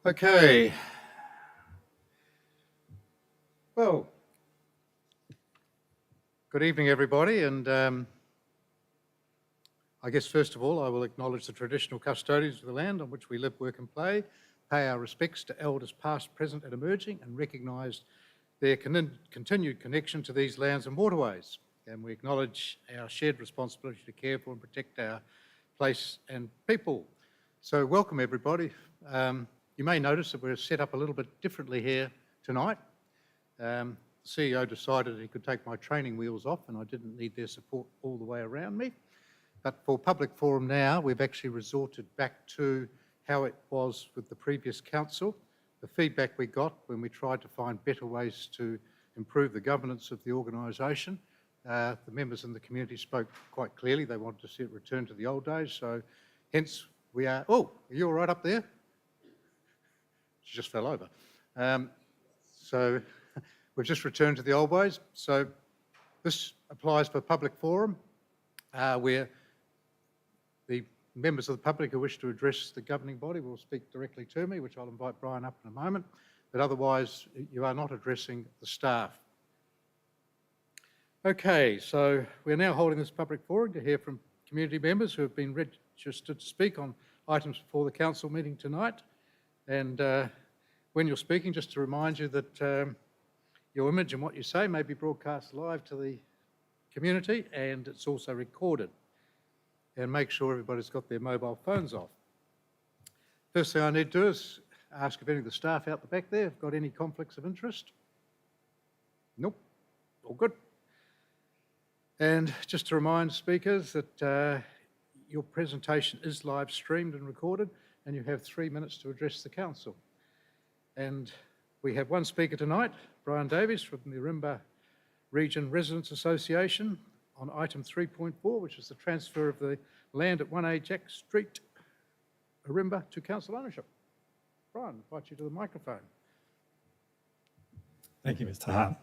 Okay. Well, good evening, everybody. And I guess, first of all, I will acknowledge the traditional custodians of the land on which we live, work and play, pay our respects to elders past, present and emerging, and recognise their continued connection to these lands and waterways. And we acknowledge our shared responsibility to care for and protect our place and people. So welcome, everybody. You may notice that we're set up a little bit differently here tonight. The CEO decided he could take my training wheels off and I didn't need their support all the way around me. But for public forum now, we've actually resorted back to how it was with the previous council. The feedback we got when we tried to find better ways to improve the governance of the organisation, the members in the community spoke quite clearly. They wanted to see it return to the old days. So hence we are, oh, are you all right up there? She just fell over. So we've just returned to the old ways. So this applies for public forum, where the members of the public who wish to address the governing body will speak directly to me, which I'll invite Brian up in a moment. But otherwise, you are not addressing the staff. Okay, so we're now holding this public forum to hear from community members who have been registered to speak on items before the council meeting tonight. And when you're speaking, just to remind you that your image and what you say may be broadcast live to the community, and it's also recorded. And make sure everybody's got their mobile phones off. First thing I need to do is ask if any of the staff out the back there have got any conflicts of interest. Nope, all good. And just to remind speakers that your presentation is live streamed and recorded, and you have 3 minutes to address the council. And we have one speaker tonight, Brian Davies from the Ourimbah Region Residents Association, on item 3.4, which is the transfer of the land at 1A Jack Street, Ourimbah, to council ownership. Brian, I invite you to the microphone. Thank you, Mr. Hart.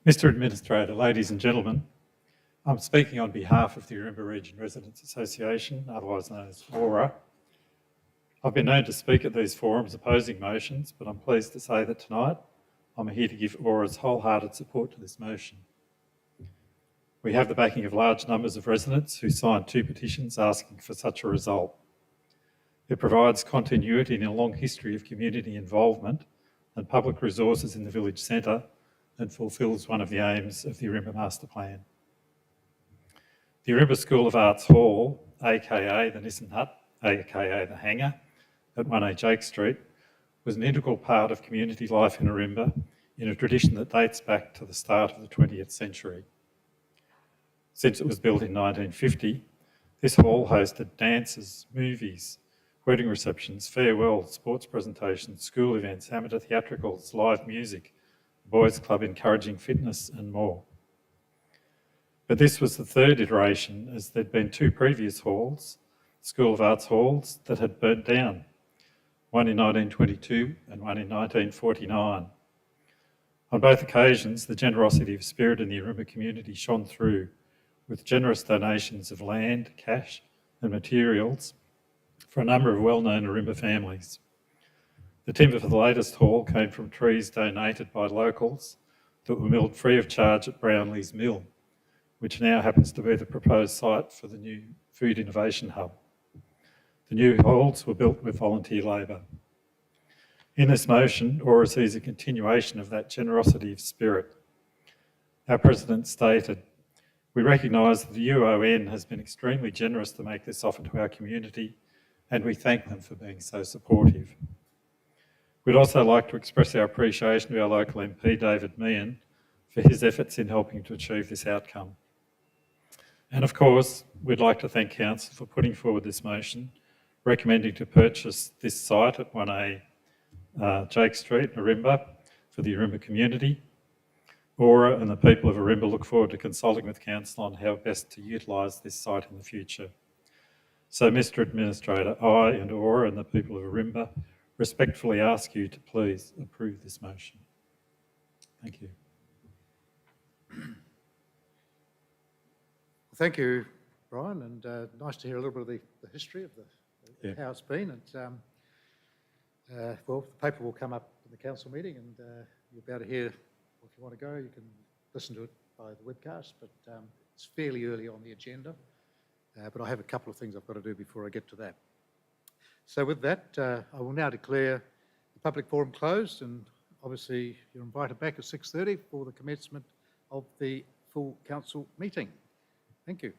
Mr. Administrator, ladies and gentlemen, I'm speaking on behalf of the Ourimbah Region Residents Association, otherwise known as ORA. I've been known to speak at these forums opposing motions, but I'm pleased to say that tonight I'm here to give ORA's wholehearted support to this motion. We have the backing of large numbers of residents who signed 2 petitions asking for such a result. It provides continuity in a long history of community involvement and public resources in the village centre and fulfils one of the aims of the Ourimbah Master Plan. The Ourimbah School of Arts Hall, aka the Nissen Hut, aka the Hangar, at 1A Jake Street, was an integral part of community life in Ourimbah in a tradition that dates back to the start of the 20th century. Since it was built in 1950, this hall hosted dances, movies, wedding receptions, farewells, sports presentations, school events, amateur theatricals, live music, a boys' club encouraging fitness and more. But this was the 3rd iteration, as there'd been 2 previous halls, School of Arts halls, that had burnt down, one in 1922 and one in 1949. On both occasions, the generosity of spirit in the Ourimbah community shone through, with generous donations of land, cash and materials for a number of well-known Ourimbah families. The timber for the latest hall came from trees donated by locals that were milled free of charge at Brownlee's Mill, which now happens to be the proposed site for the new Food Innovation Hub. The new halls were built with volunteer labour. In this motion, ORA sees a continuation of that generosity of spirit. Our President stated, "We recognise that the UON has been extremely generous to make this offer to our community, and we thank them for being so supportive." We'd also like to express our appreciation to our local MP, David Meehan, for his efforts in helping to achieve this outcome. And of course, we'd like to thank Council for putting forward this motion, recommending to purchase this site at 1A Jake Street, Ourimbah, for the Ourimbah community. ORA and the people of Ourimbah look forward to consulting with Council on how best to utilise this site in the future. So, Mr. Administrator, I and ORA and the people of Ourimbah respectfully ask you to please approve this motion. Thank you. Thank you, Brian, and nice to hear a little bit of the history of the Yeah. how it's been. It's, well, the paper will come up in the council meeting, and you'll be able to hear, if you want to go, you can listen to it by the webcast, but it's fairly early on the agenda. But I have a couple of things I've got to do before I get to that. So with that, I will now declare the public forum closed, and obviously you're invited back at 6:30 for the commencement of the full council meeting. Thank you.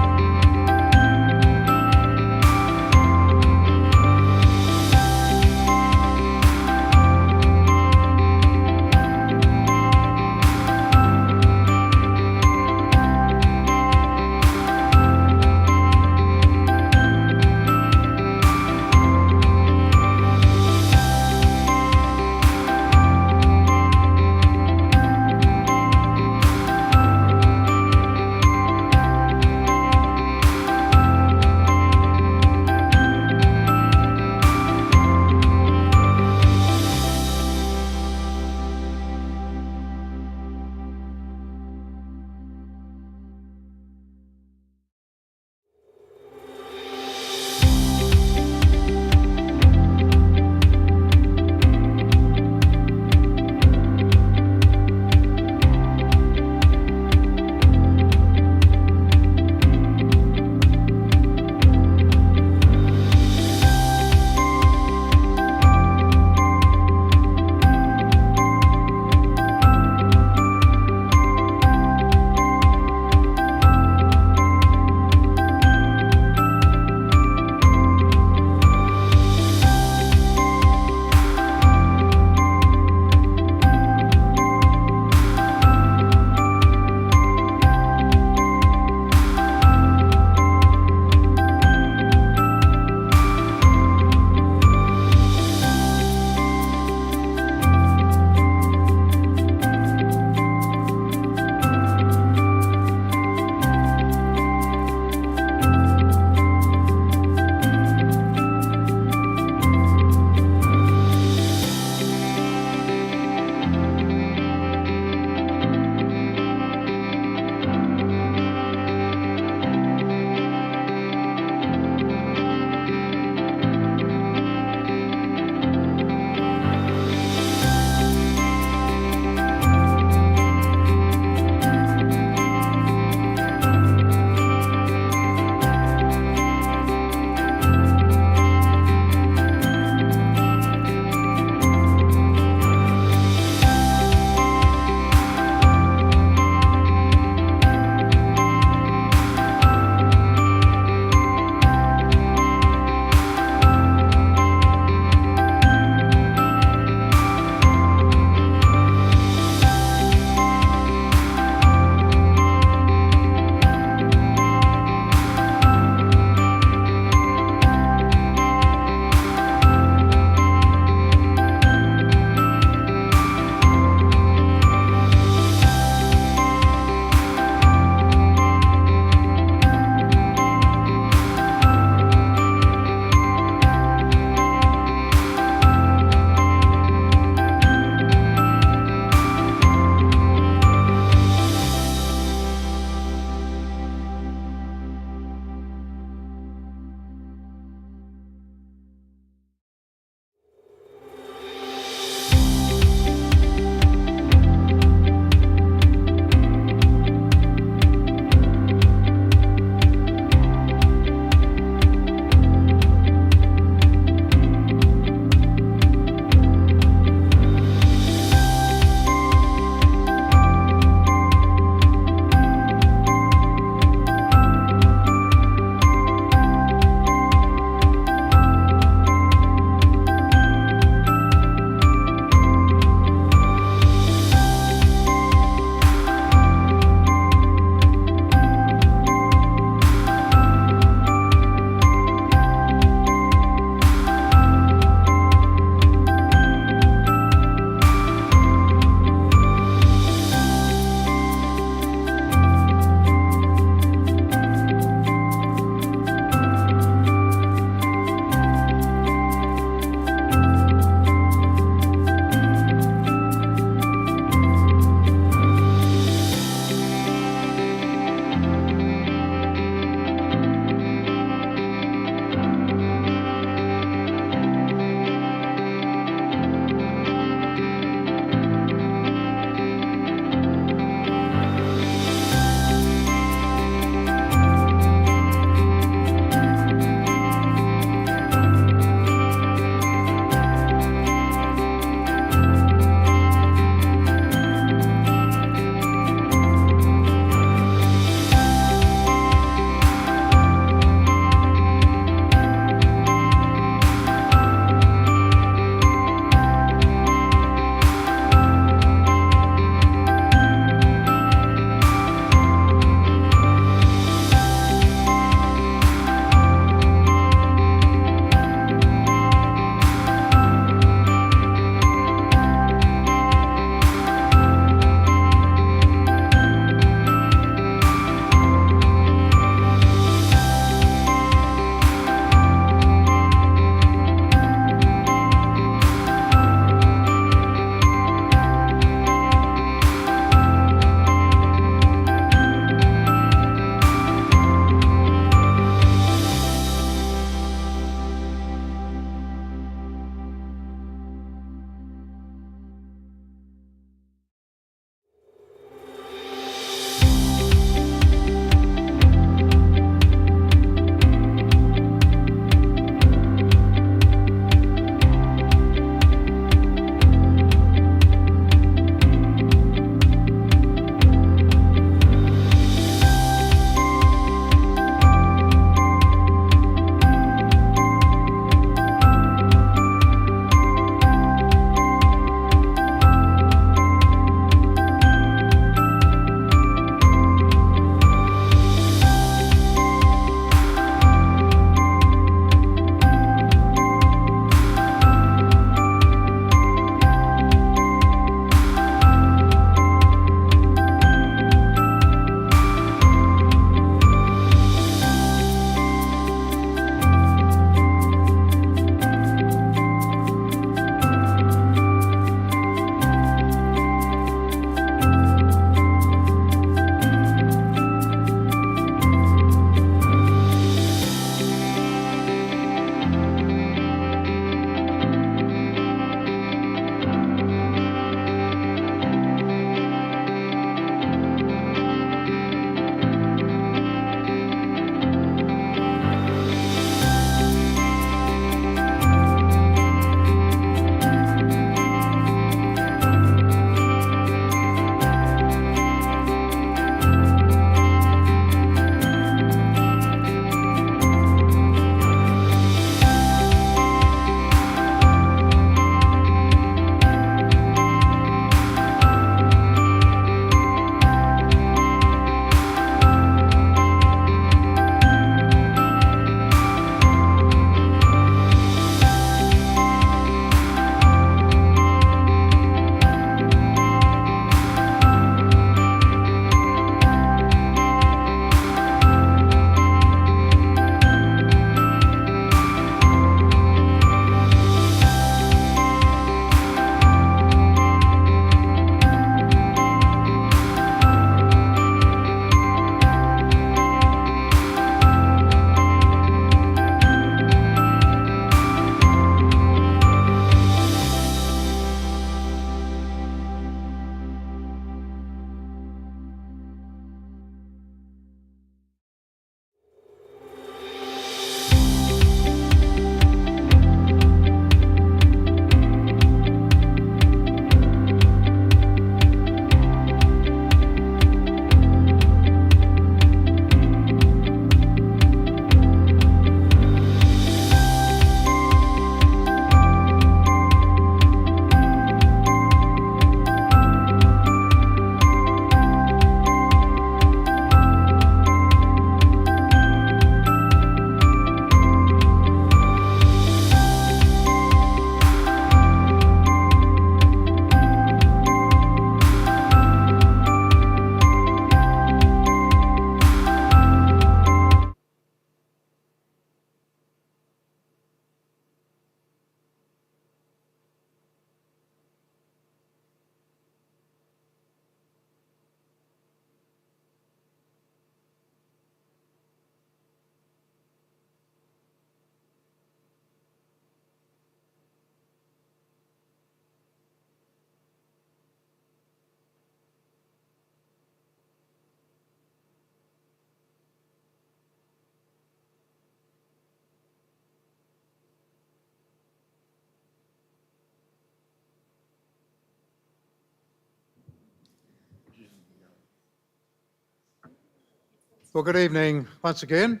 Well, good evening once again.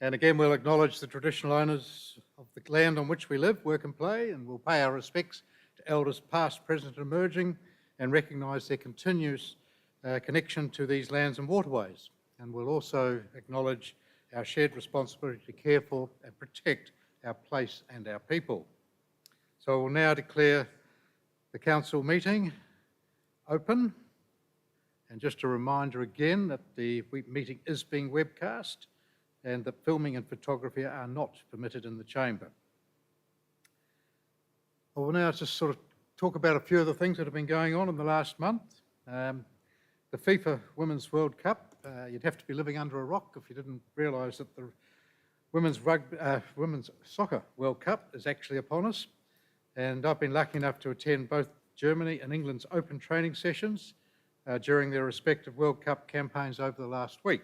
And again, we'll acknowledge the traditional owners of the land on which we live, work and play, and we'll pay our respects to elders past, present and emerging, and recognise their continuous connection to these lands and waterways. And we'll also acknowledge our shared responsibility to care for and protect our place and our people. So we'll now declare the council meeting open. And just a reminder again that the meeting is being webcast and that filming and photography are not permitted in the chamber. I will now just sort of talk about a few of the things that have been going on in the last month. The FIFA Women's World Cup, you'd have to be living under a rock if you didn't realise that the Women's Soccer World Cup is actually upon us. And I've been lucky enough to attend both Germany and England's open training sessions during their respective World Cup campaigns over the last week.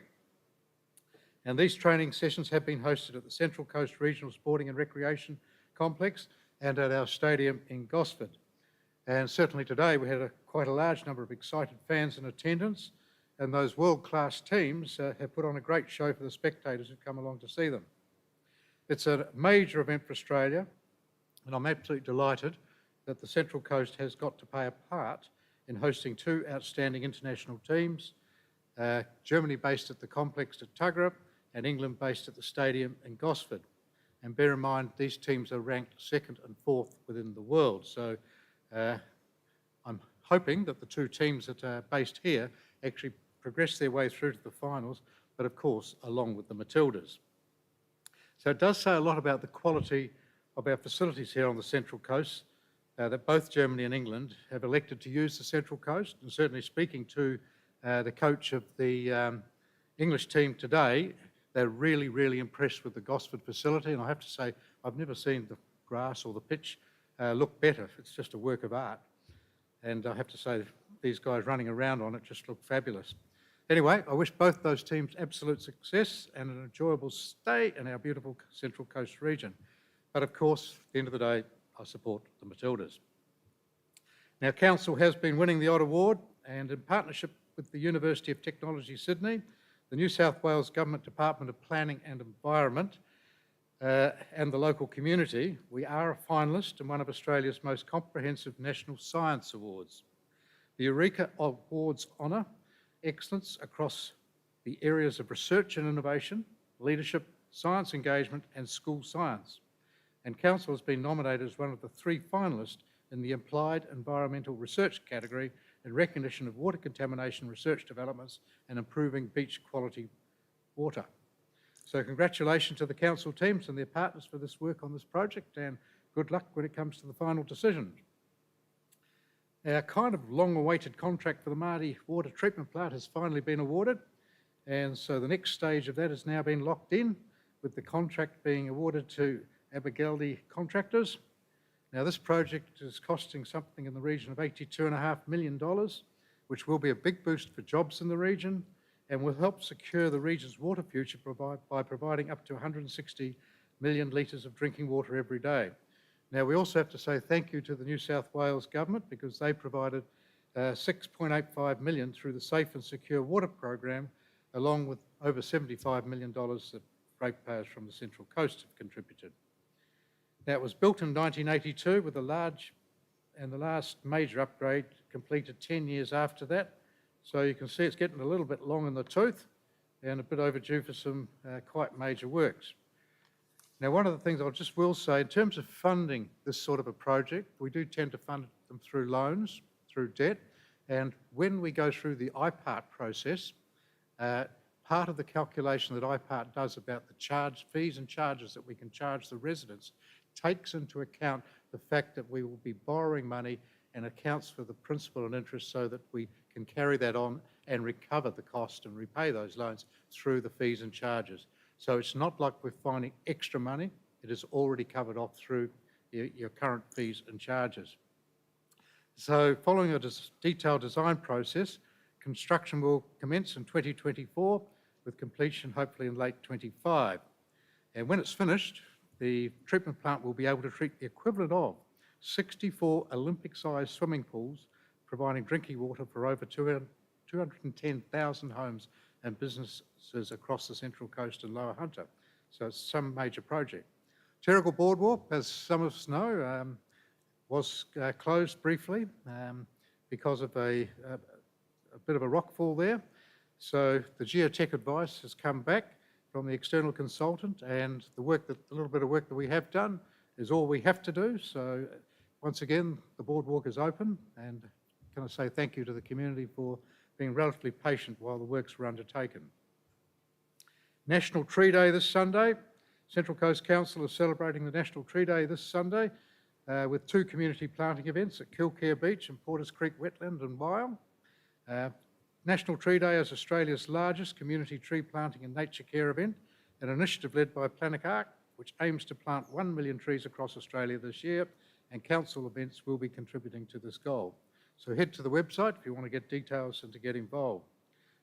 And these training sessions have been hosted at the Central Coast Regional Sporting and Recreation Complex and at our stadium in Gosford. And certainly today we had quite a large number of excited fans in attendance, and those world-class teams have put on a great show for the spectators who've come along to see them. It's a major event for Australia, and I'm absolutely delighted that the Central Coast has got to play a part in hosting two outstanding international teams, Germany based at the complex at Tuggerah and England based at the stadium in Gosford. And bear in mind, these teams are ranked 2nd and 4th within the world. So I'm hoping that the two teams that are based here actually progress their way through to the finals, but of course, along with the Matildas. So it does say a lot about the quality of our facilities here on the Central Coast, that both Germany and England have elected to use the Central Coast, and certainly speaking to the coach of the English team today, they're really, really impressed with the Gosford facility, and I have to say, I've never seen the grass or the pitch look better. It's just a work of art, and I have to say, these guys running around on it just look fabulous. Anyway, I wish both those teams absolute success and an enjoyable stay in our beautiful Central Coast region. But of course, at the end of the day, I support the Matildas. Now, Council has been winning the Odd Award, and in partnership with the University of Technology Sydney, the New South Wales Government Department of Planning and Environment and the local community, we are a finalist in one of Australia's most comprehensive national science awards. The Eureka Awards honour excellence across the areas of research and innovation, leadership, science engagement and school science. And Council has been nominated as one of the 3 finalists in the Applied Environmental Research category in recognition of water contamination research developments and improving beach quality water. So congratulations to the Council teams and their partners for this work on this project, and good luck when it comes to the final decision. Our kind of long-awaited contract for the Marty Water Treatment Plant has finally been awarded, and so the next stage of that has now been locked in, with the contract being awarded to Abergeldy Contractors. Now, this project is costing something in the region of $82.5 million, which will be a big boost for jobs in the region and will help secure the region's water future by providing up to 160 million litres of drinking water every day. Now, we also have to say thank you to the New South Wales Government because they provided $6.85 million through the Safe and Secure Water Program, along with over $75 million that ratepayers from the Central Coast have contributed. Now, it was built in 1982 with the last major upgrade completed 10 years after that. So you can see it's getting a little bit long in the tooth and a bit overdue for some quite major works. Now, one of the things I just will say, in terms of funding this sort of a project, we do tend to fund them through loans, through debt, and when we go through the IPART process, part of the calculation that IPART does about the fees and charges that we can charge the residents takes into account the fact that we will be borrowing money and accounts for the principal and interest so that we can carry that on and recover the cost and repay those loans through the fees and charges. So it's not like we're finding extra money, it is already covered off through your current fees and charges. So following a detailed design process, construction will commence in 2024 with completion hopefully in late 25. And when it's finished, the treatment plant will be able to treat the equivalent of 64 Olympic-sized swimming pools, providing drinking water for over 210,000 homes and businesses across the Central Coast and Lower Hunter. So it's some major project. Terrigal Boardwalk, as some of us know, was closed briefly because of a bit of a rockfall there. So the geotech advice has come back from the external consultant, and the little bit of work that we have done is all we have to do. So once again, the boardwalk is open, and can I say thank you to the community for being relatively patient while the works were undertaken. National Tree Day this Sunday. Central Coast Council is celebrating the National Tree Day this Sunday with 2 community planting events at Kilcare Beach and Porters Creek Wetland and Wyle. National Tree Day is Australia's largest community tree planting and nature care event, an initiative led by Planet Arc, which aims to plant 1 million trees across Australia this year, and council events will be contributing to this goal. So head to the website if you want to get details and to get involved.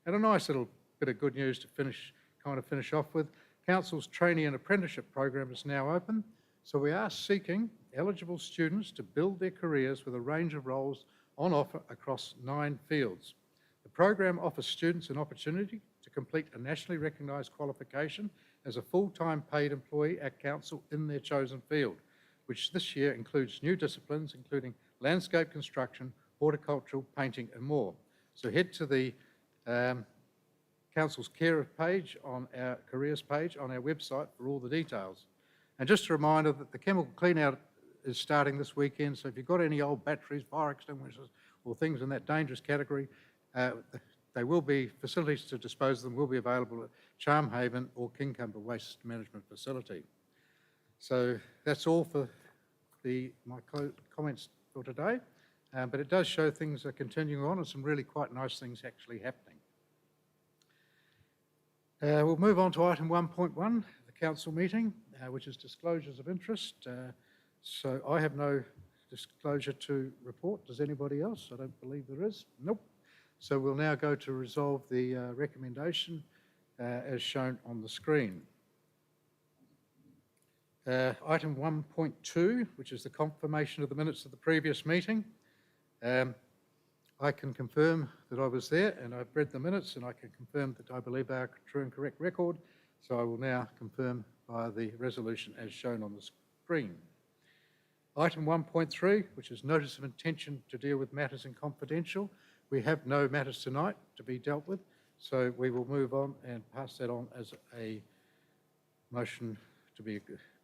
And a nice little bit of good news to finish off with. Council's trainee and apprenticeship program is now open, so we are seeking eligible students to build their careers with a range of roles on offer across 9 fields. The program offers students an opportunity to complete a nationally recognised qualification as a full-time paid employee at council in their chosen field, which this year includes new disciplines including landscape construction, horticultural, painting and more. So head to the Council's carer page on our careers page on our website for all the details. And just a reminder that the chemical clean-out is starting this weekend, so if you've got any old batteries, fire extinguishers or things in that dangerous category, they will be, facilities to dispose of them will be available at Charmhaven or Kincumber Waste Management Facility. So that's all for my comments for today, but it does show things are continuing on and some really quite nice things actually happening. We'll move on to item 1.1, the council meeting, which is disclosures of interest. So I have no disclosure to report. Does anybody else? I don't believe there is. Nope. So we'll now go to resolve the recommendation as shown on the screen. Item 1.2, which is the confirmation of the minutes of the previous meeting. I can confirm that I was there and I've read the minutes, and I can confirm that I believe they are true and correct record. So I will now confirm via the resolution as shown on the screen. Item 1.3, which is notice of intention to deal with matters in confidential. We have no matters tonight to be dealt with, so we will move on and pass that on as a motion to be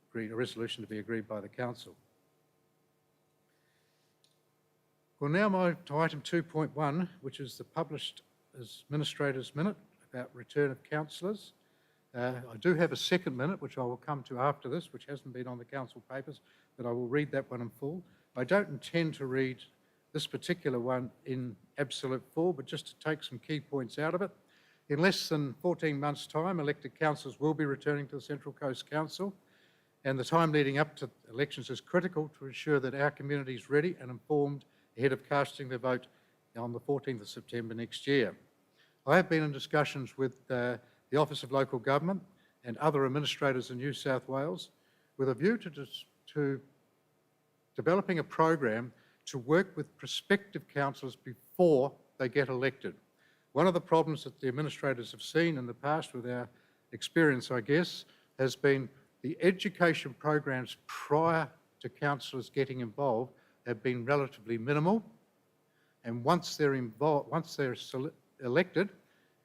agreed, a resolution to be agreed by the council. We'll now move to item 2.1, which is the published as administrator's minute about return of councillors. I do have a second minute, which I will come to after this, which hasn't been on the council papers, but I will read that one in full. I don't intend to read this particular one in absolute full, but just to take some key points out of it. In less than 14 months' time, elected councillors will be returning to the Central Coast Council, and the time leading up to elections is critical to ensure that our community is ready and informed ahead of casting their vote on the 14th of September next year. I have been in discussions with the Office of Local Government and other administrators in New South Wales with a view to developing a program to work with prospective councillors before they get elected. One of the problems that the administrators have seen in the past with our experience, I guess, has been the education programs prior to councillors getting involved have been relatively minimal, and once they're elected,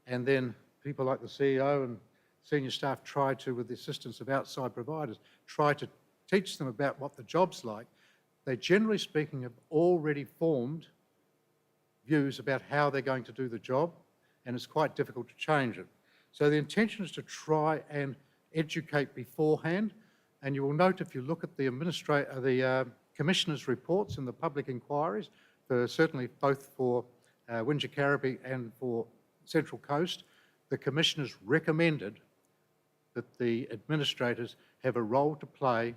and then people like the CEO and senior staff try to, with the assistance of outside providers, try to teach them about what the job's like, they generally speaking have already formed views about how they're going to do the job, and it's quite difficult to change it. So the intention is to try and educate beforehand, and you will note if you look at the Commissioner's reports and the public inquiries, certainly both for Wingecarribee and for Central Coast, the Commissioners recommended that the administrators have a role to play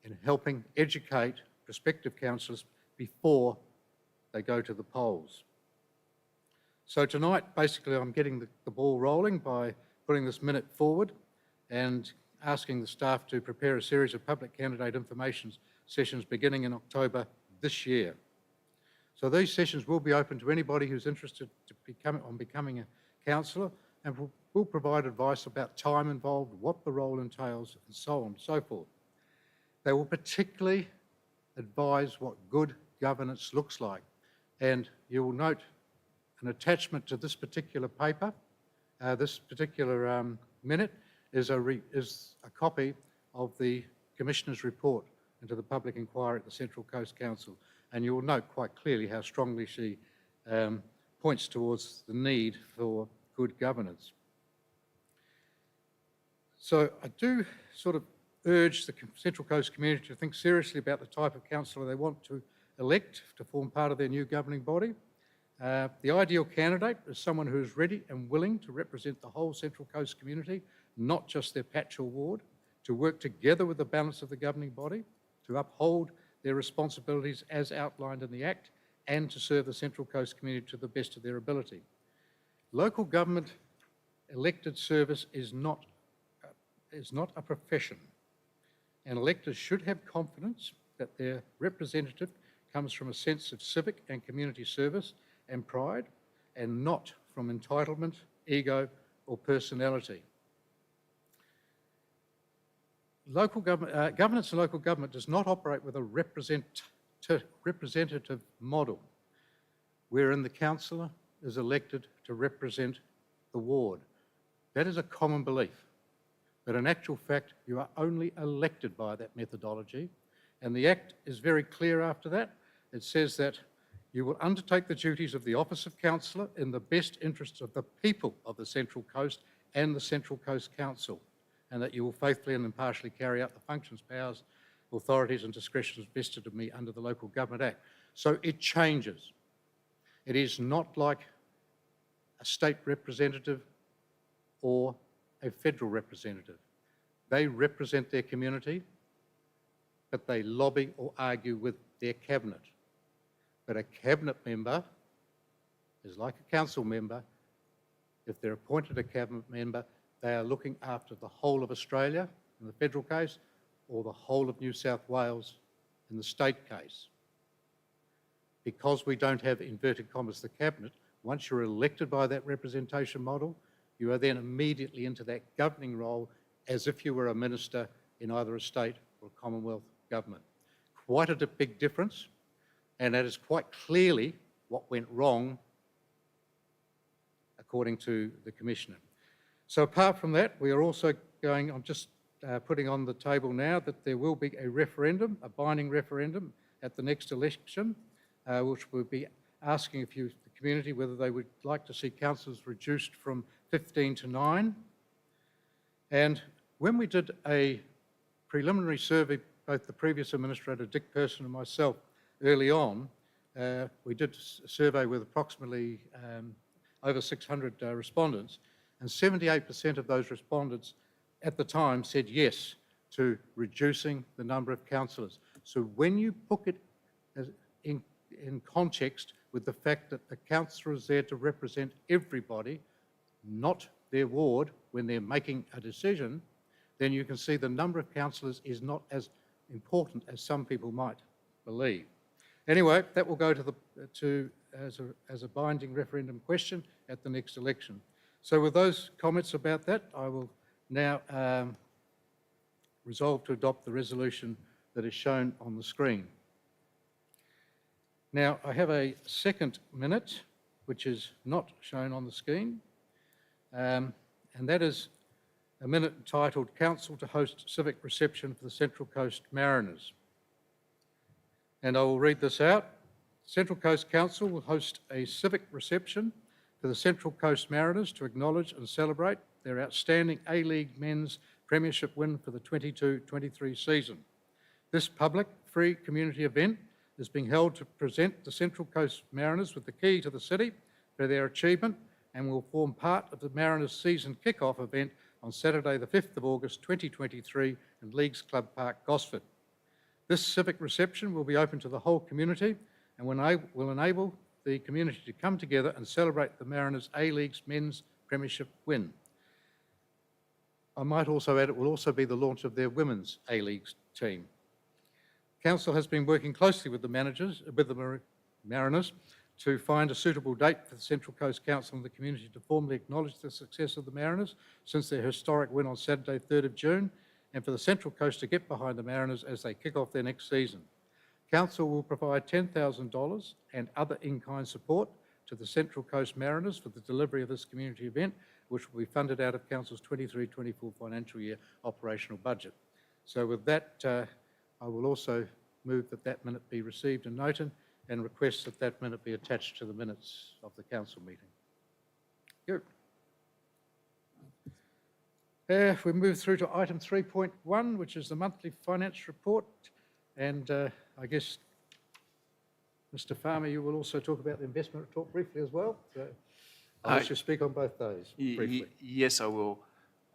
in helping educate prospective councillors before they go to the polls. So tonight, basically, I'm getting the ball rolling by putting this minute forward and asking the staff to prepare a series of public candidate information sessions beginning in October this year. So these sessions will be open to anybody who's interested to becoming a councillor and will provide advice about time involved, what the role entails, and so on and so forth. They will particularly advise what good governance looks like. And you will note an attachment to this particular paper, this particular minute, is a copy of the Commissioner's report into the public inquiry at the Central Coast Council. And you will note quite clearly how strongly she points towards the need for good governance. So I do sort of urge the Central Coast community to think seriously about the type of councillor they want to elect to form part of their new governing body. The ideal candidate is someone who is ready and willing to represent the whole Central Coast community, not just their patch or ward, to work together with the balance of the governing body, to uphold their responsibilities as outlined in the Act, and to serve the Central Coast community to the best of their ability. Local government elected service is not a profession, and electors should have confidence that their representative comes from a sense of civic and community service and pride, and not from entitlement, ego, or personality. Local government, governance in local government does not operate with a representative model, wherein the councillor is elected to represent the ward. That is a common belief, but in actual fact, you are only elected by that methodology, and the Act is very clear after that. It says that you will undertake the duties of the office of councillor in the best interests of the people of the Central Coast and the Central Coast Council, and that you will faithfully and impartially carry out the functions, powers, authorities and discretions vested in me under the Local Government Act. So it changes. It is not like a state representative or a federal representative. They represent their community, but they lobby or argue with their cabinet. But a cabinet member is like a council member. If they're appointed a cabinet member, they are looking after the whole of Australia in the federal case, or the whole of New South Wales in the state case. Because we don't have, inverted commas, the cabinet, once you're elected by that representation model, you are then immediately into that governing role as if you were a minister in either a state or a Commonwealth government. Quite a big difference, and that is quite clearly what went wrong according to the Commissioner. So apart from that, we are also going, I'm just putting on the table now that there will be a referendum, a binding referendum at the next election, which will be asking the community whether they would like to see councillors reduced from 15 to 9. And when we did a preliminary survey, both the previous administrator, Dick Person, and myself, early on, we did a survey with approximately over 600 respondents, and 78% of those respondents at the time said yes to reducing the number of councillors. So when you put it in context with the fact that the councillor is there to represent everybody, not their ward, when they're making a decision, then you can see the number of councillors is not as important as some people might believe. Anyway, that will go as a binding referendum question at the next election. So with those comments about that, I will now resolve to adopt the resolution that is shown on the screen. Now, I have a second minute, which is not shown on the screen, and that is a minute entitled Council to Host Civic Reception for the Central Coast Mariners. And I will read this out. Central Coast Council will host a civic reception for the Central Coast Mariners to acknowledge and celebrate their outstanding A-League men's premiership win for the 22-23 season. This public, free community event is being held to present the Central Coast Mariners with the key to the city for their achievement, and will form part of the Mariners season kick-off event on Saturday the 5th of August 2023 in Leagues Club Park, Gosford. This civic reception will be open to the whole community and will enable the community to come together and celebrate the Mariners A-League's men's premiership win. I might also add it will also be the launch of their women's A-League team. Council has been working closely with the Mariners to find a suitable date for the Central Coast Council and the community to formally acknowledge the success of the Mariners since their historic win on Saturday, 3rd of June, and for the Central Coast to get behind the Mariners as they kick off their next season. Council will provide $10,000 and other in-kind support to the Central Coast Mariners for the delivery of this community event, which will be funded out of Council's 23-24 financial year operational budget. So with that, I will also move that that minute be received and noted, and request that that minute be attached to the minutes of the council meeting. Good. We move through to item 3.1, which is the monthly finance report. And I guess, Mr. Farmer, you will also talk about the investment report briefly as well. So I'll let you speak on both those briefly. Yes, I will,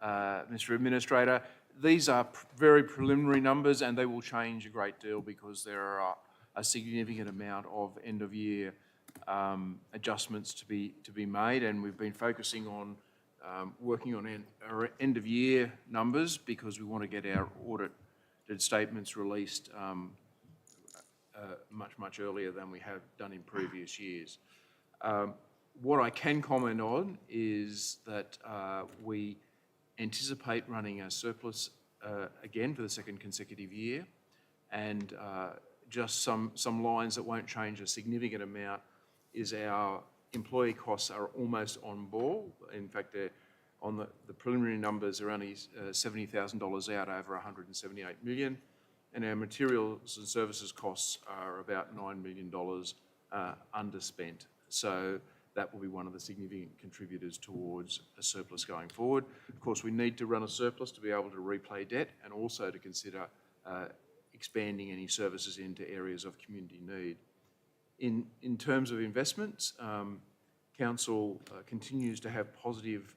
Mr. Administrator. These are very preliminary numbers, and they will change a great deal because there are a significant amount of end-of-year adjustments to be made, and we've been focusing on working on our end-of-year numbers because we want to get our audited statements released much earlier than we have done in previous years. What I can comment on is that we anticipate running a surplus again for the second consecutive year, and just some lines that won't change a significant amount is our employee costs are almost on ball. In fact, they're on the preliminary numbers are only $70,000 out over 178 million, and our materials and services costs are about $9 million underspent. So that will be one of the significant contributors towards a surplus going forward. Of course, we need to run a surplus to be able to repay debt and also to consider expanding any services into areas of community need. In terms of investments, Council continues to have positive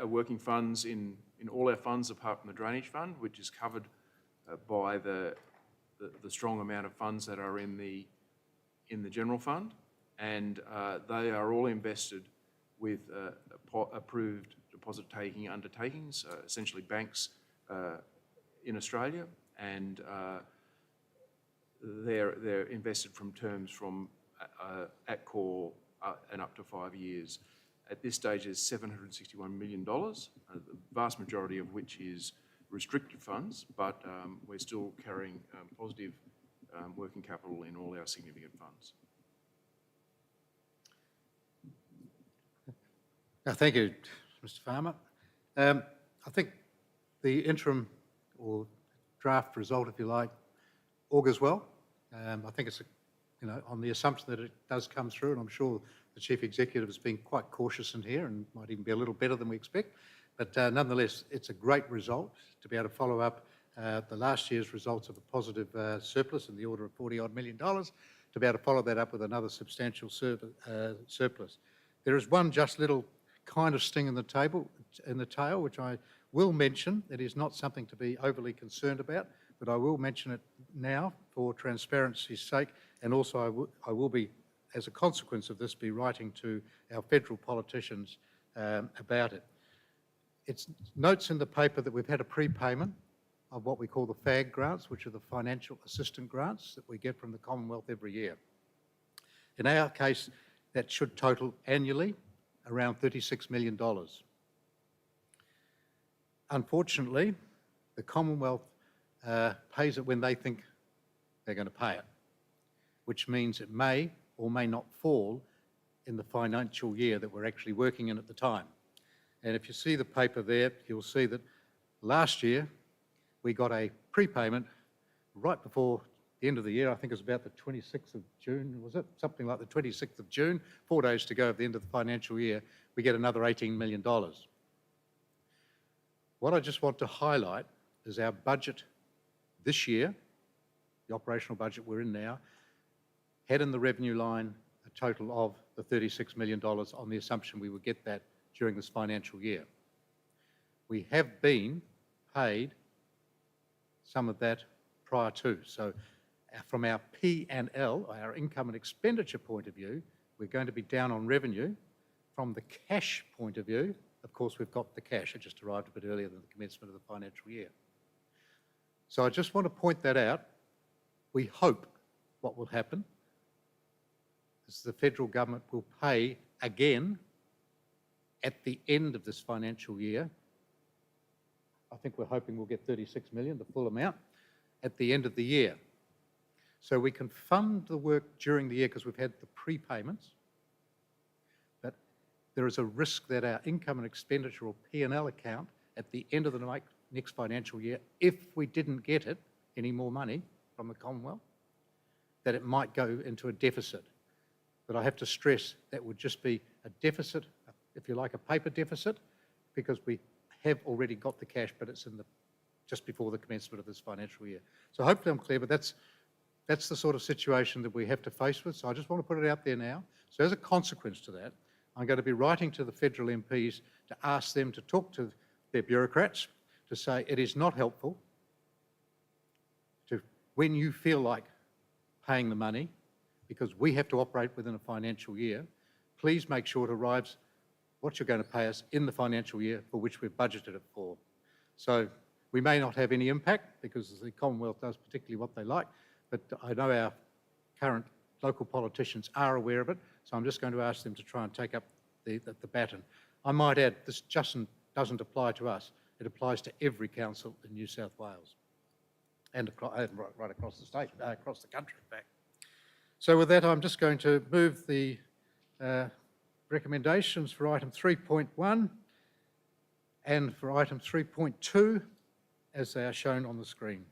working funds in all our funds apart from the Drainage Fund, which is covered by the strong amount of funds that are in the General Fund, and they are all invested with approved deposit-taking undertakings, essentially banks in Australia, and they're invested from terms from at call and up to 5 years. At this stage, there's $761 million, the vast majority of which is restricted funds, but we're still carrying positive working capital in all our significant funds. Thank you, Mr. Farmer. I think the interim or draft result, if you like, augurs well. I think it's, on the assumption that it does come through, and I'm sure the Chief Executive has been quite cautious in here and might even be a little better than we expect. But nonetheless, it's a great result to be able to follow up the last year's results of a positive surplus in the order of $40-odd million, to be able to follow that up with another substantial surplus. There is one just little kind of sting in the tail, which I will mention. It is not something to be overly concerned about, but I will mention it now for transparency's sake, and also I will be, as a consequence of this, be writing to our federal politicians about it. It notes in the paper that we've had a prepayment of what we call the FAG grants, which are the financial assistance grants that we get from the Commonwealth every year. In our case, that should total annually around $36 million. Unfortunately, the Commonwealth pays it when they think they're going to pay it, which means it may or may not fall in the financial year that we're actually working in at the time. And if you see the paper there, you'll see that last year we got a prepayment right before the end of the year. I think it was about the 26th of June, was it? Something like the 26th of June, 4 days to go at the end of the financial year, we get another $18 million. What I just want to highlight is our budget this year, the operational budget we're in now, had in the revenue line a total of the $36 million on the assumption we would get that during this financial year. We have been paid some of that prior to. So from our P&L, our income and expenditure point of view, we're going to be down on revenue. From the cash point of view, of course, we've got the cash. It just arrived a bit earlier than the commencement of the financial year. So I just want to point that out. We hope what will happen is the federal government will pay again at the end of this financial year. I think we're hoping we'll get 36 million, the full amount, at the end of the year. So we can fund the work during the year because we've had the prepayments, but there is a risk that our income and expenditure or P&L account at the end of the next financial year, if we didn't get it, any more money from the Commonwealth, that it might go into a deficit. But I have to stress that would just be a deficit, if you like, a paper deficit, because we have already got the cash, but it's in just before the commencement of this financial year. So hopefully I'm clear, but that's the sort of situation that we have to face with. So I just want to put it out there now. So as a consequence to that, I'm going to be writing to the federal MPs to ask them to talk to their bureaucrats to say it is not helpful to, when you feel like paying the money, because we have to operate within a financial year, please make sure it arrives what you're going to pay us in the financial year for which we've budgeted it for. So we may not have any impact because the Commonwealth does particularly what they like, but I know our current local politicians are aware of it, so I'm just going to ask them to try and take up the baton. I might add, this just doesn't apply to us. It applies to every council in New South Wales and right across the state, across the country, in fact. So with that, I'm just going to move the recommendations for item 3.1 and for item 3.2 as they are shown on the screen.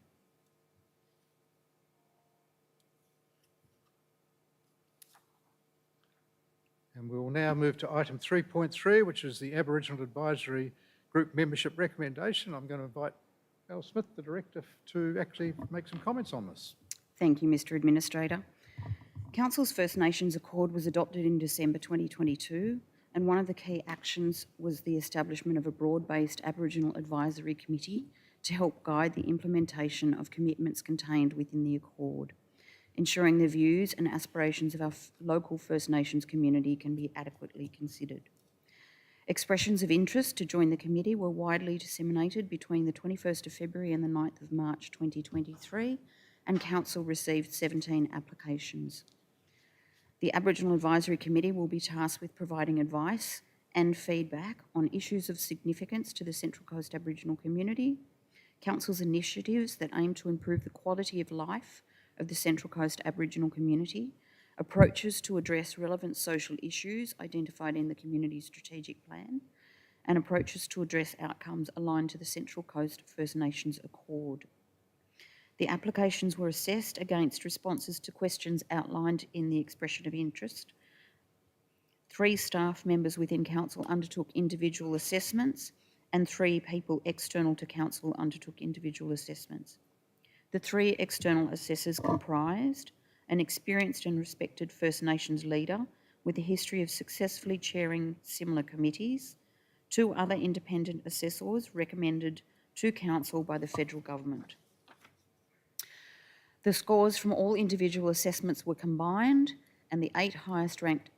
And we will now move to item 3.3, which is the Aboriginal Advisory Group membership recommendation. I'm going to invite Al Smith, the Director, to actually make some comments on this. Thank you, Mr Administrator. Council's First Nations Accord was adopted in December 2022, and one of the key actions was the establishment of a broad-based Aboriginal Advisory Committee to help guide the implementation of commitments contained within the Accord, ensuring the views and aspirations of our local First Nations community can be adequately considered. Expressions of interest to join the committee were widely disseminated between the 21st of February and the 9th of March 2023, and Council received 17 applications. The Aboriginal Advisory Committee will be tasked with providing advice and feedback on issues of significance to the Central Coast Aboriginal community, Council's initiatives that aim to improve the quality of life of the Central Coast Aboriginal community, approaches to address relevant social issues identified in the community strategic plan, and approaches to address outcomes aligned to the Central Coast First Nations Accord. The applications were assessed against responses to questions outlined in the expression of interest. 3 staff members within Council undertook individual assessments, and 3 people external to Council undertook individual assessments. The 3 external assessors comprised an experienced and respected First Nations leader with a history of successfully chairing similar committees, 2 other independent assessors recommended to Council by the federal government. The scores from all individual assessments were combined, and the 8 highest ranked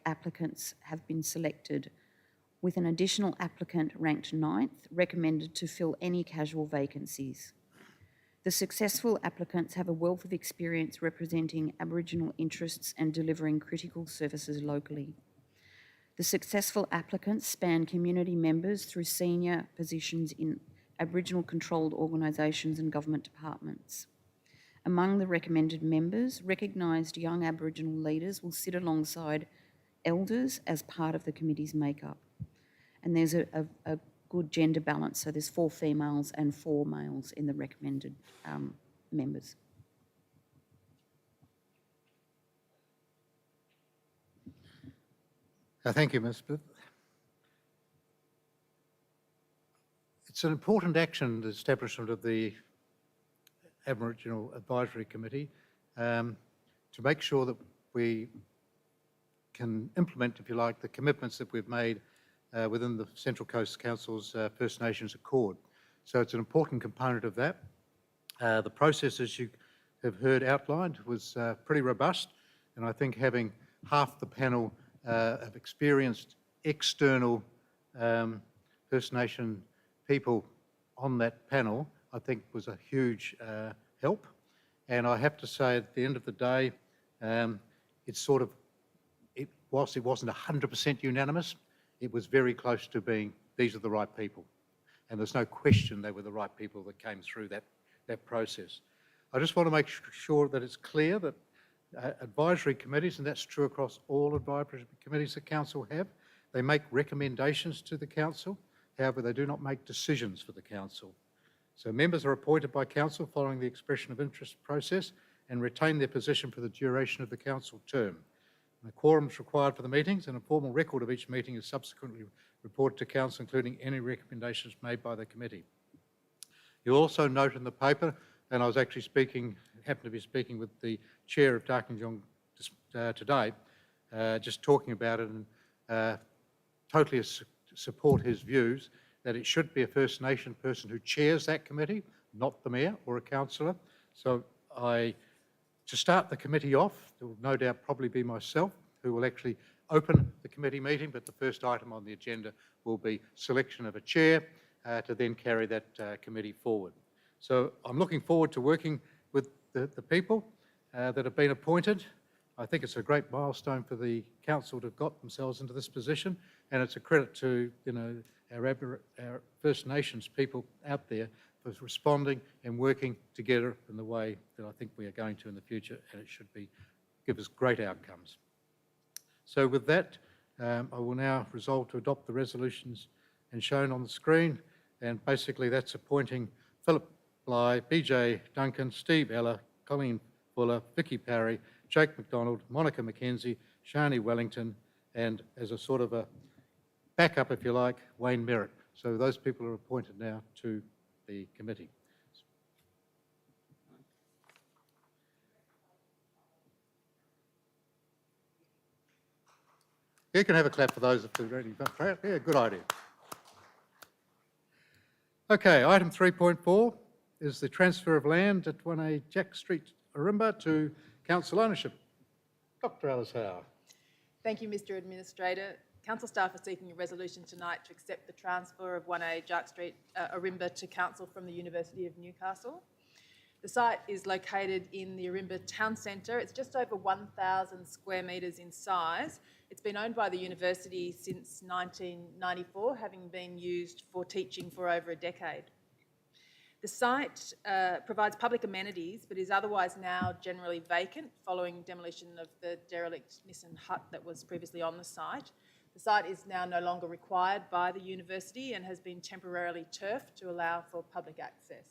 applicants have been selected, with an additional applicant ranked 9th recommended to fill any casual vacancies. The successful applicants have a wealth of experience representing Aboriginal interests and delivering critical services locally. The successful applicants span community members through senior positions in Aboriginal controlled organisations and government departments. Among the recommended members, recognised young Aboriginal leaders will sit alongside elders as part of the committee's makeup. And there's a good gender balance, so there's 4 females and 4 males in the recommended members. Thank you, Ms. Smith. It's an important action, the establishment of the Aboriginal Advisory Committee, to make sure that we can implement, if you like, the commitments that we've made within the Central Coast Council's First Nations Accord. So it's an important component of that. The process, as you have heard outlined, was pretty robust, and I think having half the panel of experienced external First Nation people on that panel, I think was a huge help. And I have to say, at the end of the day, it's sort of, whilst it wasn't 100% unanimous, it was very close to being, these are the right people. And there's no question they were the right people that came through that process. I just want to make sure that it's clear that advisory committees, and that's true across all advisory committees that council have, they make recommendations to the council. However, they do not make decisions for the council. So members are appointed by council following the expression of interest process and retain their position for the duration of the council term. And a quorum is required for the meetings, and a formal record of each meeting is subsequently reported to council, including any recommendations made by the committee. You'll also note in the paper, and I was actually happened to be speaking with the chair of Darkinjung today, just talking about it, and totally support his views that it should be a First Nation person who chairs that committee, not the mayor or a councillor. So to start the committee off, there will no doubt probably be myself who will actually open the committee meeting, but the first item on the agenda will be selection of a chair to then carry that committee forward. So I'm looking forward to working with the people that have been appointed. I think it's a great milestone for the council to have got themselves into this position, and it's a credit to our First Nations people out there for responding and working together in the way that I think we are going to in the future, and it should give us great outcomes. So with that, I will now resolve to adopt the resolutions and shown on the screen, and basically that's appointing Philip Bly, BJ Duncan, Steve Ella, Colleen Fuller, Vicky Parry, Jake McDonald, Monica McKenzie, Shani Wellington, and as a sort of a backup, if you like, Wayne Merritt. So those people are appointed now to the committee. You can have a clap for those if they're ready. Yeah, good idea. Okay, item 3.4 is the transfer of land at 1A Jack Street, Ourimbah to council ownership. Dr. Alice Howe. Thank you, Mr. Administrator. Council staff are seeking a resolution tonight to accept the transfer of 1A Jack Street, Ourimbah to council from the University of Newcastle. The site is located in the Ourimbah town centre. It's just over 1,000 square metres in size. It's been owned by the university since 1994, having been used for teaching for over a decade. The site provides public amenities, but is otherwise now generally vacant following demolition of the derelict Nissan hut that was previously on the site. The site is now no longer required by the university and has been temporarily turfed to allow for public access.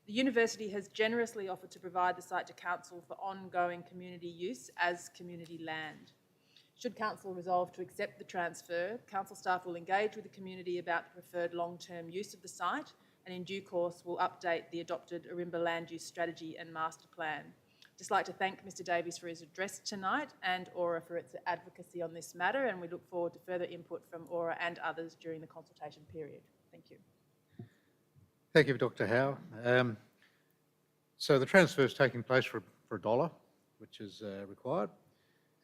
The university has generously offered to provide the site to council for ongoing community use as community land. Should council resolve to accept the transfer, council staff will engage with the community about the preferred long-term use of the site, and in due course will update the adopted Ourimbah land use strategy and master plan. Just like to thank Mr. Davies for his address tonight and Aura for its advocacy on this matter, and we look forward to further input from Aura and others during the consultation period. Thank you. Thank you, Dr. Howe. So the transfer is taking place for $1, which is required,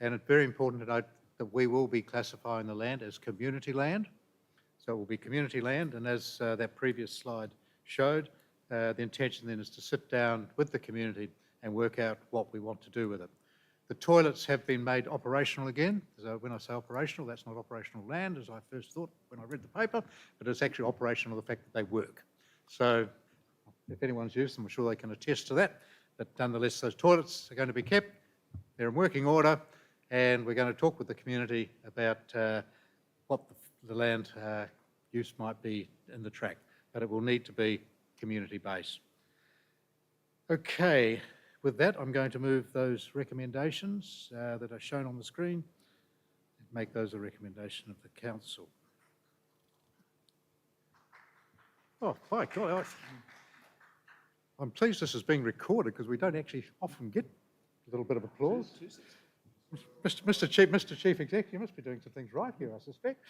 and it's very important to note that we will be classifying the land as community land. So it will be community land, and as that previous slide showed, the intention then is to sit down with the community and work out what we want to do with it. The toilets have been made operational again. So when I say operational, that's not operational land, as I first thought when I read the paper, but it's actually operational, the fact that they work. So if anyone's used them, I'm sure they can attest to that. But nonetheless, those toilets are going to be kept. They're in working order, and we're going to talk with the community about what the land use might be in the tract, but it will need to be community-based. Okay, with that, I'm going to move those recommendations that are shown on the screen and make those a recommendation of the council. Oh, my God. I'm pleased this is being recorded because we don't actually often get a little bit of applause. Mr. Chief Executive, you must be doing some things right here, I suspect.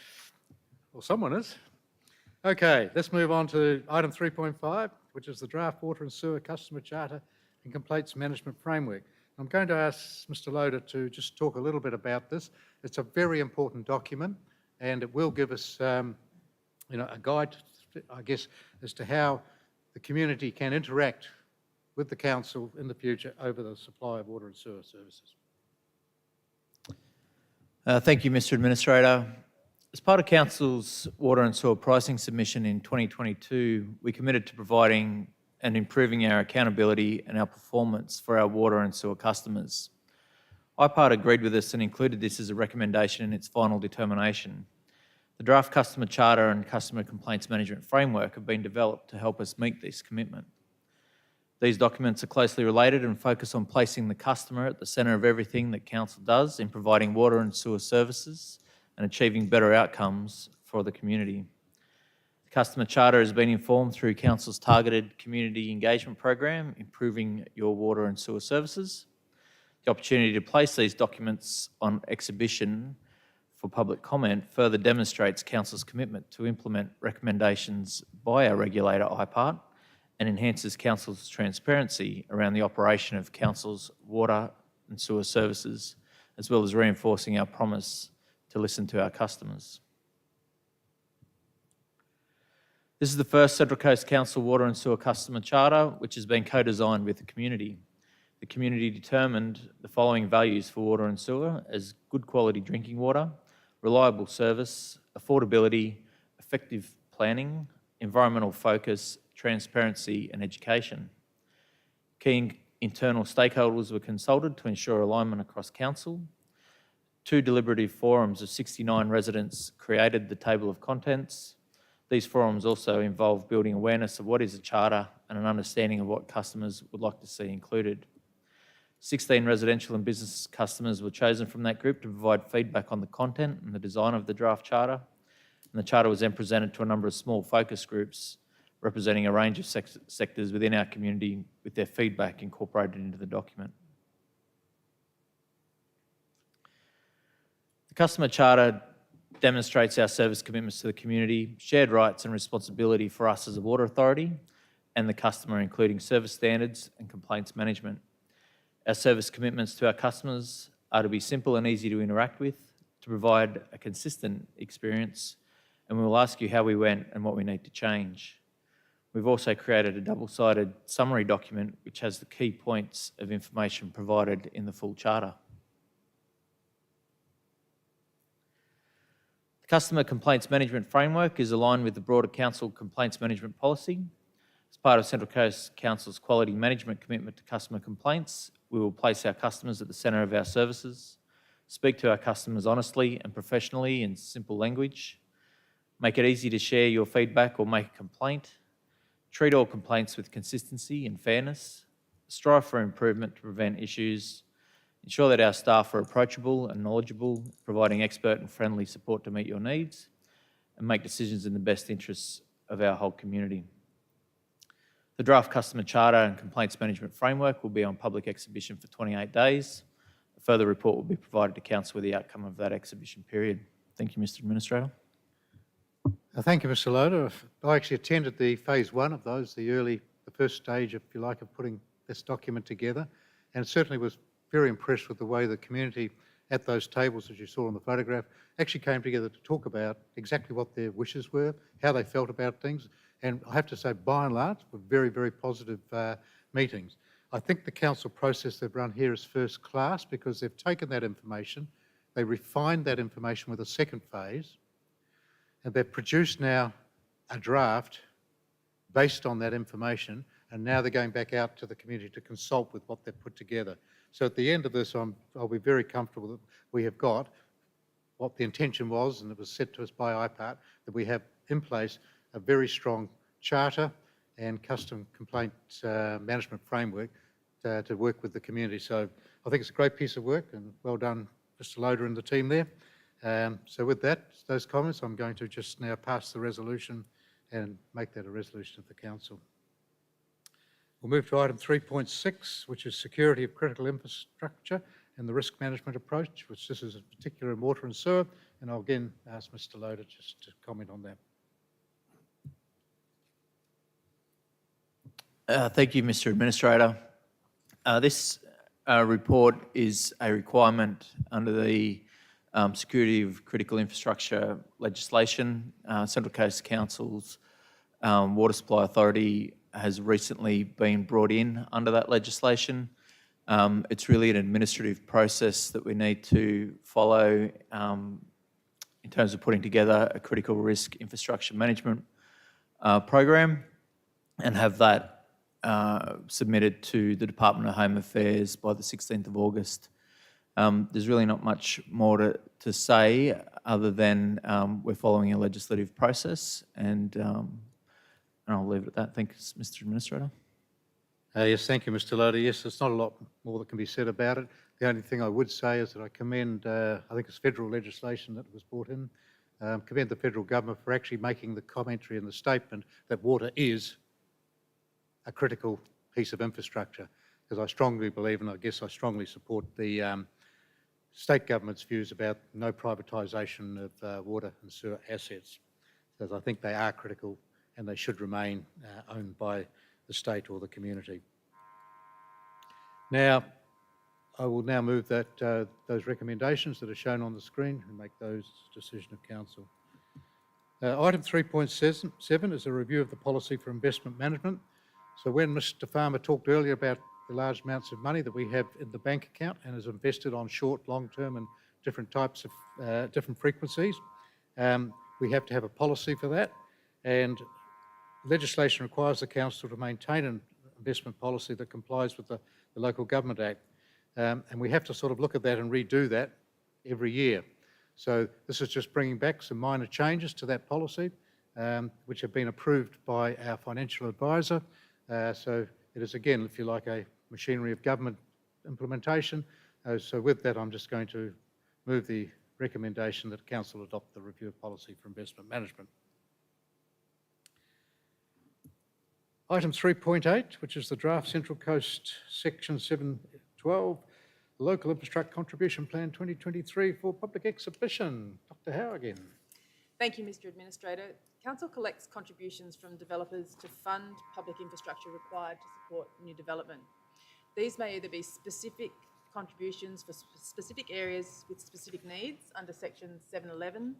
Well, someone is. Okay, let's move on to item 3.5, which is the draft water and sewer customer charter and complaints management framework. I'm going to ask Mr. Loader to just talk a little bit about this. It's a very important document, and it will give us, a guide, I guess, as to how the community can interact with the council in the future over the supply of water and sewer services. Thank you, Mr Administrator. As part of Council's water and sewer pricing submission in 2022, we committed to providing and improving our accountability and our performance for our water and sewer customers. IPART agreed with us and included this as a recommendation in its final determination. The draft Customer Charter and Customer Complaints Management Framework have been developed to help us meet this commitment. These documents are closely related and focus on placing the customer at the centre of everything that Council does in providing water and sewer services and achieving better outcomes for the community. The Customer Charter has been informed through Council's targeted community engagement program, Improving Your Water and Sewer Services. The opportunity to place these documents on exhibition for public comment further demonstrates Council's commitment to implement recommendations by our regulator, IPART, and enhances Council's transparency around the operation of Council's water and sewer services, as well as reinforcing our promise to listen to our customers. This is the first Central Coast Council Water and Sewer Customer Charter, which has been co-designed with the community. The community determined the following values for water and sewer as good quality drinking water, reliable service, affordability, effective planning, environmental focus, transparency and education. Key internal stakeholders were consulted to ensure alignment across Council. 2 deliberative forums of 69 residents created the table of contents. These forums also involve building awareness of what is a charter and an understanding of what customers would like to see included. 16 residential and business customers were chosen from that group to provide feedback on the content and the design of the draft charter. And the charter was then presented to a number of small focus groups representing a range of sectors within our community with their feedback incorporated into the document. The Customer Charter demonstrates our service commitments to the community, shared rights and responsibility for us as a water authority and the customer, including service standards and complaints management. Our service commitments to our customers are to be simple and easy to interact with, to provide a consistent experience, and we will ask you how we went and what we need to change. We've also created a double-sided summary document which has the key points of information provided in the full charter. The Customer Complaints Management Framework is aligned with the broader Council Complaints Management Policy. As part of Central Coast Council's quality management commitment to customer complaints, we will place our customers at the centre of our services, speak to our customers honestly and professionally in simple language, make it easy to share your feedback or make a complaint, treat all complaints with consistency and fairness, strive for improvement to prevent issues, ensure that our staff are approachable and knowledgeable, providing expert and friendly support to meet your needs, and make decisions in the best interests of our whole community. The draft Customer Charter and Complaints Management Framework will be on public exhibition for 28 days. A further report will be provided to Council with the outcome of that exhibition period. Thank you, Mr Administrator. Thank you, Mr Loader. I actually attended the phase 1 of those, the first stage, if you like, of putting this document together, and certainly was very impressed with the way the community at those tables, as you saw in the photograph, actually came together to talk about exactly what their wishes were, how they felt about things, and I have to say, by and large, were very, very positive meetings. I think the Council process they've run here is first class because they've taken that information, they refined that information with a second phase, and they've produced now a draft based on that information, and now they're going back out to the community to consult with what they've put together. So at the end of this, I'll be very comfortable that we have got what the intention was, and it was said to us by IPART, that we have in place a very strong charter and custom complaint management framework to work with the community. So I think it's a great piece of work, and well done, Mr Loader and the team there. So with that, those comments, I'm going to just now pass the resolution and make that a resolution of the Council. We'll move to item 3.6, which is security of critical infrastructure and the risk management approach, which this is in particular in water and sewer, and I'll again ask Mr Loader just to comment on that. Thank you, Mr Administrator. This report is a requirement under the security of critical infrastructure legislation. Central Coast Council's Water Supply Authority has recently been brought in under that legislation. It's really an administrative process that we need to follow in terms of putting together a critical risk infrastructure management program and have that submitted to the Department of Home Affairs by the 16th of August. There's really not much more to say other than we're following a legislative process, and I'll leave it at that. Thanks, Mr. Administrator. Yes, thank you, Mr. Loader. Yes, there's not a lot more that can be said about it. The only thing I would say is that I commend, I think it's federal legislation that was brought in, commend the federal government for actually making the commentary in the statement that water is a critical piece of infrastructure, because I strongly believe, and I guess I strongly support the state government's views about no privatisation of water and sewer assets, because I think they are critical and they should remain owned by the state or the community. Now, I will now move that those recommendations that are shown on the screen and make those decision of council. Item 3.7 is a review of the policy for investment management. So when Mr. Farmer talked earlier about the large amounts of money that we have in the bank account and is invested on short, long-term and different types of different frequencies, we have to have a policy for that, and legislation requires the council to maintain an investment policy that complies with the Local Government Act, and we have to sort of look at that and redo that every year. So this is just bringing back some minor changes to that policy, which have been approved by our financial advisor. So it is, again, if you like, a machinery of government implementation. So with that, I'm just going to move the recommendation that Council adopt the review of policy for investment management. Item 3.8, which is the draft Central Coast Section 712 Local Infrastructure Contribution Plan 2023 for public exhibition. Dr. Howe again. Thank you, Mr. Administrator. Council collects contributions from developers to fund public infrastructure required to support new development. These may either be specific contributions for specific areas with specific needs under Section 711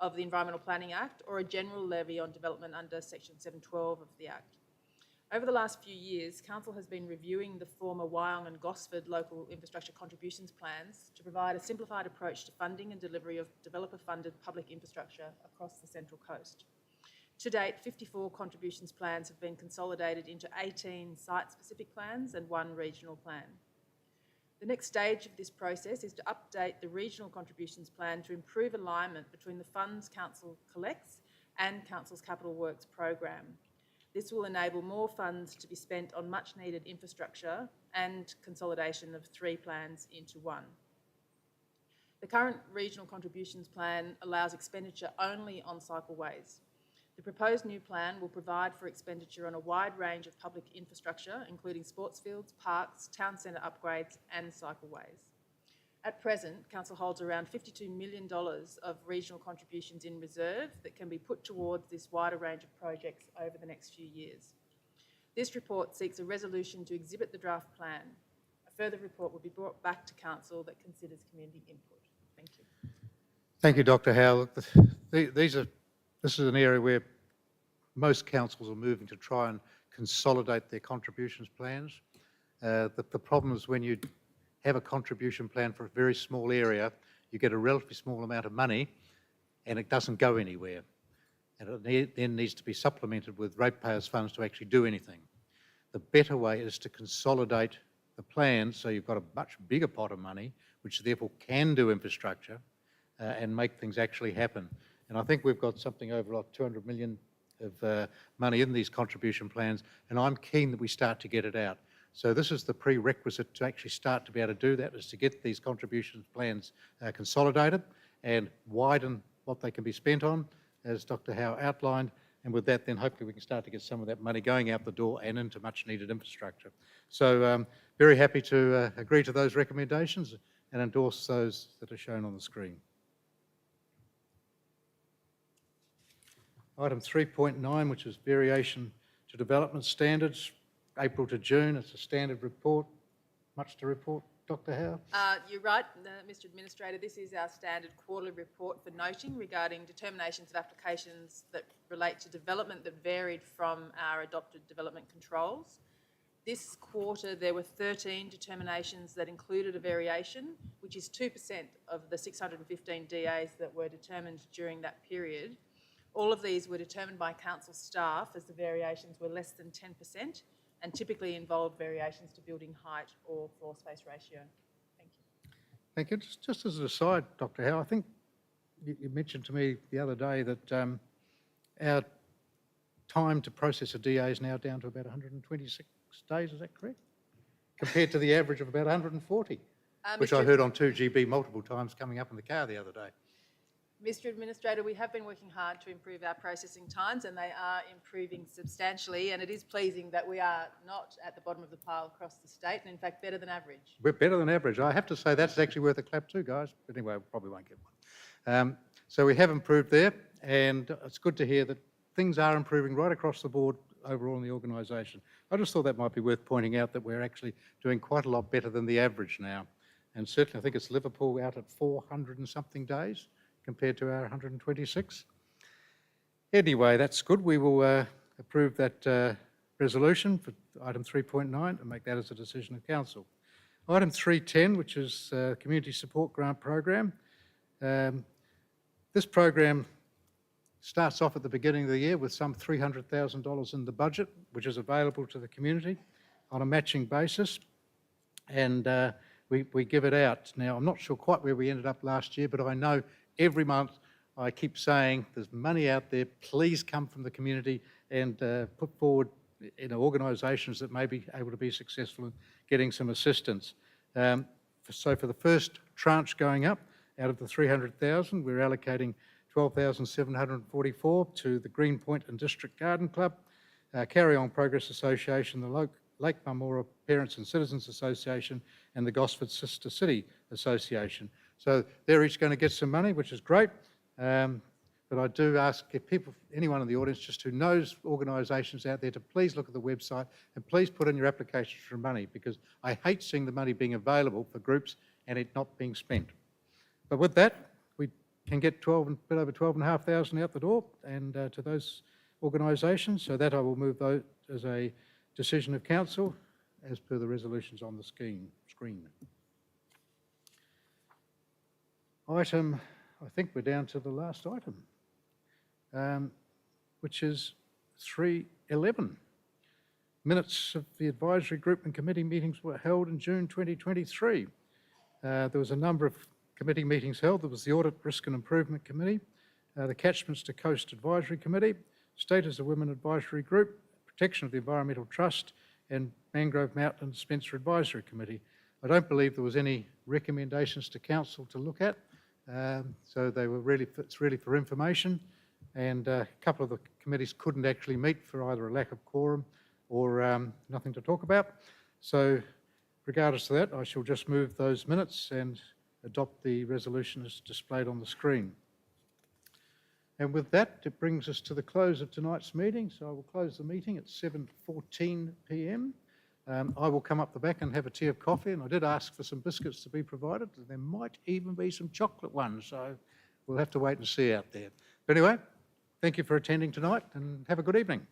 of the Environmental Planning Act, or a general levy on development under Section 712 of the Act. Over the last few years, Council has been reviewing the former Wyong and Gosford local infrastructure contributions plans to provide a simplified approach to funding and delivery of developer-funded public infrastructure across the Central Coast. To date, 54 contributions plans have been consolidated into 18 site-specific plans and 1 regional plan. The next stage of this process is to update the regional contributions plan to improve alignment between the funds Council collects and Council's capital works program. This will enable more funds to be spent on much needed infrastructure and consolidation of 3 plans into 1. The current regional contributions plan allows expenditure only on cycleways. The proposed new plan will provide for expenditure on a wide range of public infrastructure, including sports fields, parks, town centre upgrades and cycleways. At present, Council holds around $52 million of regional contributions in reserve that can be put towards this wider range of projects over the next few years. This report seeks a resolution to exhibit the draft plan. A further report will be brought back to Council that considers community input. Thank you. Thank you, Dr. Howe. This is an area where most councils are moving to try and consolidate their contributions plans. The problem is when you have a contribution plan for a very small area, you get a relatively small amount of money and it doesn't go anywhere. And it then needs to be supplemented with ratepayers' funds to actually do anything. The better way is to consolidate the plans so you've got a much bigger pot of money, which therefore can do infrastructure and make things actually happen. And I think we've got something over like 200 million of money in these contribution plans, and I'm keen that we start to get it out. So this is the prerequisite to actually start to be able to do that, is to get these contribution plans consolidated and widen what they can be spent on, as Dr. Howe outlined, and with that then hopefully we can start to get some of that money going out the door and into much needed infrastructure. So very happy to agree to those recommendations and endorse those that are shown on the screen. Item 3.9, which is variation to development standards, April to June. It's a standard report. Much to report, Dr. Howe? You're right, Mr. Administrator. This is our standard quarterly report for noting regarding determinations of applications that relate to development that varied from our adopted development controls. This quarter, there were 13 determinations that included a variation, which is 2% of the 615 DAs that were determined during that period. All of these were determined by council staff as the variations were less than 10% and typically involved variations to building height or floor space ratio. Thank you. Thank you. Just as an aside, Dr. Howe, I think you mentioned to me the other day that our time to process a DA is now down to about 126 days, is that correct? Compared to the average of about 140, which I heard on 2GB multiple times coming up in the car the other day. Mr. Administrator, we have been working hard to improve our processing times and they are improving substantially, and it is pleasing that we are not at the bottom of the pile across the state and in fact better than average. We're better than average. I have to say that's actually worth a clap too, guys. But anyway, we probably won't get one. So we have improved there, and it's good to hear that things are improving right across the board overall in the organisation. I just thought that might be worth pointing out that we're actually doing quite a lot better than the average now. And certainly I think it's Liverpool out at 400 and something days compared to our 126. Anyway, that's good. We will approve that resolution for item 3.9 and make that as a decision of council. Item 3.10, which is Community Support Grant Program. This program starts off at the beginning of the year with some $300,000 in the budget, which is available to the community on a matching basis. And we give it out. Now, I'm not sure quite where we ended up last year, but I know every month I keep saying there's money out there, please come from the community and put forward organisations that may be able to be successful in getting some assistance. So for the first tranche going up, out of the 300,000, we're allocating 12,744 to the Greenpoint and District Garden Club, Carry On Progress Association, the Lake Marmora Parents and Citizens Association, and the Gosford Sister City Association. So they're each going to get some money, which is great. But I do ask if anyone in the audience just who knows organisations out there to please look at the website and please put in your applications for money, because I hate seeing the money being available for groups and it not being spent. But with that, we can get a bit over 12,500 out the door and to those organisations. So that I will move those as a decision of council as per the resolutions on the screen. Item, I think we're down to the last item, which is 3.11. Minutes of the advisory group and committee meetings were held in June 2023. There was a number of committee meetings held. There was the Audit, Risk and Improvement Committee, the Catchments to Coast Advisory Committee, Status of Women Advisory Group, Protection of the Environmental Trust, and Mangrove Mountain Spencer Advisory Committee. I don't believe there was any recommendations to council to look at, so they were it's really for information, and a couple of the committees couldn't actually meet for either a lack of quorum or nothing to talk about. So regardless of that, I shall just move those minutes and adopt the resolution as displayed on the screen. And with that, it brings us to the close of tonight's meeting. So I will close the meeting at 7:14 p.m. I will come up the back and have a tea of coffee, and I did ask for some biscuits to be provided. There might even be some chocolate ones, so we'll have to wait and see out there. But anyway, thank you for attending tonight and have a good evening.